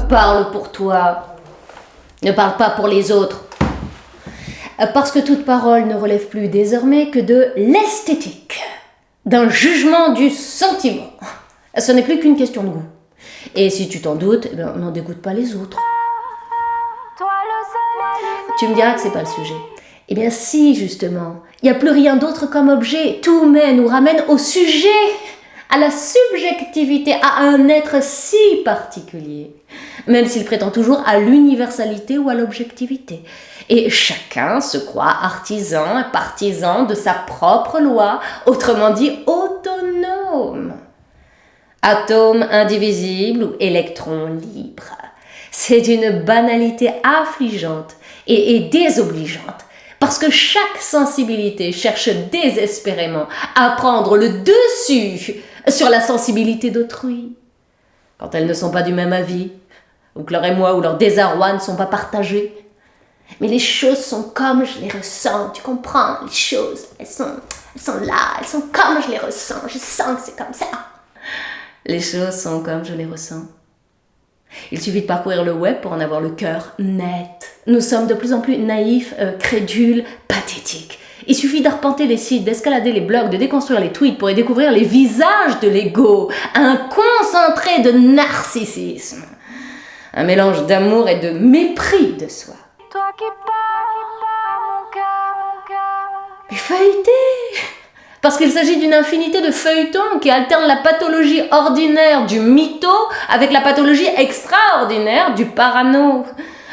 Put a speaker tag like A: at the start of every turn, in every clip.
A: Parle pour toi. Ne parle pas pour les autres. Parce que toute parole ne relève plus désormais que de l'esthétique, d'un jugement du sentiment. Ce n'est plus qu'une question de goût. Et si tu t'en doutes, n'en dégoûte pas les autres. Tu me diras que c'est pas le sujet. Eh bien si, justement. Il n'y a plus rien d'autre comme objet. Tout nous ramène au sujet, à la subjectivité, à un être si particulier. Même s'il prétend toujours à l'universalité ou à l'objectivité. Et chacun se croit artisan et partisan de sa propre loi, autrement dit autonome. Atome indivisible ou électron libre. C'est d'une banalité affligeante et désobligeante, parce que chaque sensibilité cherche désespérément à prendre le dessus sur la sensibilité d'autrui, quand elles ne sont pas du même avis, ou que leur émoi ou leur désarroi ne sont pas partagés. Mais les choses sont comme je les ressens, tu comprends? Les choses, elles sont là, elles sont comme je les ressens, je sens que c'est comme ça. Les choses sont comme je les ressens. Il suffit de parcourir le web pour en avoir le cœur net. Nous sommes de plus en plus naïfs, crédules, pathétiques. Il suffit d'arpenter les sites, d'escalader les blogs, de déconstruire les tweets pour y découvrir les visages de l'ego, un concentré de narcissisme, un mélange d'amour et de mépris de soi.
B: Toi qui parles, mon cœur.
A: Mais feuilleter! Parce qu'il s'agit d'une infinité de feuilletons qui alternent la pathologie ordinaire du mytho avec la pathologie extraordinaire du parano.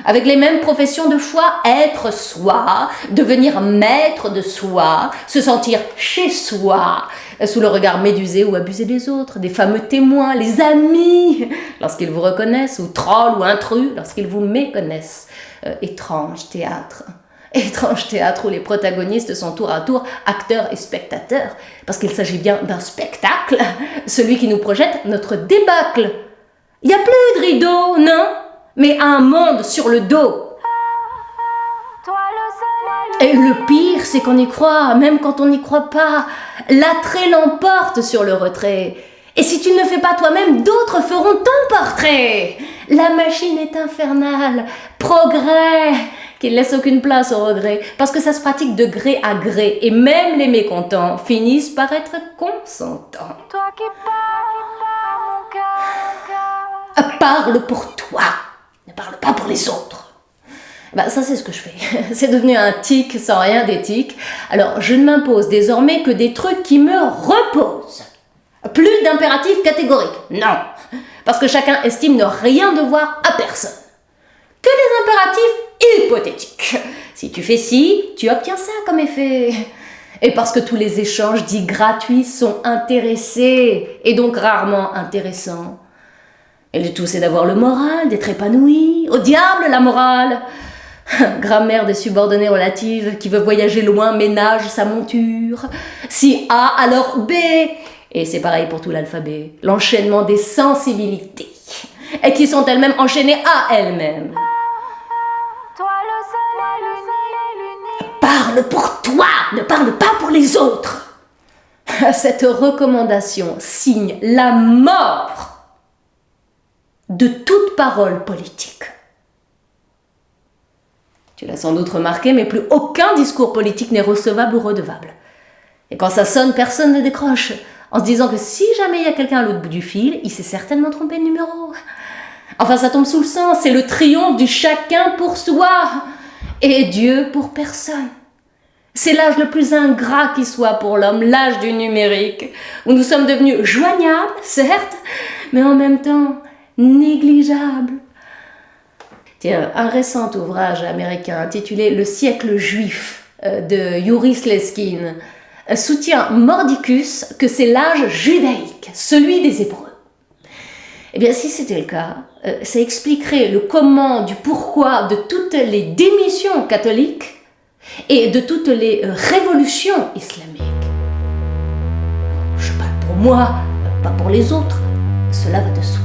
A: Avec les mêmes professions de foi, être soi, devenir maître de soi, se sentir chez soi, sous le regard médusé ou abusé des autres, des fameux témoins, les amis, lorsqu'ils vous reconnaissent, ou trolls ou intrus, lorsqu'ils vous méconnaissent. Étrange théâtre. Étrange théâtre où les protagonistes sont tour à tour acteurs et spectateurs, parce qu'il s'agit bien d'un spectacle, celui qui nous projette notre débâcle. Il n'y a plus de rideau, non, mais un monde sur le dos. Et le pire, c'est qu'on y croit, même quand on n'y croit pas. L'attrait l'emporte sur le retrait. Et si tu ne le fais pas toi-même, d'autres feront ton portrait. La machine est infernale. Progrès qui ne laisse aucune place au regret, parce que ça se pratique de gré à gré, et même les mécontents finissent par être consentants.
B: Toi qui parles, mon cœur.
A: Parle pour toi, ne parle pas pour les autres. Ça c'est ce que je fais, c'est devenu un tic sans rien d'éthique, alors je ne m'impose désormais que des trucs qui me reposent. Plus d'impératifs catégoriques, non, parce que chacun estime ne rien devoir à personne. Que des impératifs hypothétiques. Si tu fais ci, tu obtiens ça comme effet. Et parce que tous les échanges dits gratuits sont intéressés, et donc rarement intéressants. Et le tout, c'est d'avoir le moral, d'être épanoui. Au diable, la morale! Grammaire des subordonnées relatives qui veut voyager loin ménage sa monture. Si A, alors B. Et c'est pareil pour tout l'alphabet. L'enchaînement des sensibilités. Et qui sont elles-mêmes enchaînées à elles-mêmes.
B: Toi le soleil, l'uni.
A: Parle pour toi, ne parle pas pour les autres. Cette recommandation signe la mort de toute parole politique. Tu l'as sans doute remarqué, mais plus aucun discours politique n'est recevable ou redevable. Et quand ça sonne, personne ne décroche, en se disant que si jamais il y a quelqu'un à l'autre bout du fil, il s'est certainement trompé de numéro. Enfin, ça tombe sous le sens, c'est le triomphe du chacun pour soi, et Dieu pour personne. C'est l'âge le plus ingrat qui soit pour l'homme, l'âge du numérique, où nous sommes devenus joignables, certes, mais en même temps négligeables. Tiens, un récent ouvrage américain intitulé « Le siècle juif » de Yuri Slezkine soutient mordicus que c'est l'âge judaïque, celui des Hébreux. Eh bien, si c'était le cas, ça expliquerait le comment, du pourquoi de toutes les démissions catholiques et de toutes les révolutions islamiques. Je parle pour moi, pas pour les autres, cela va de soi.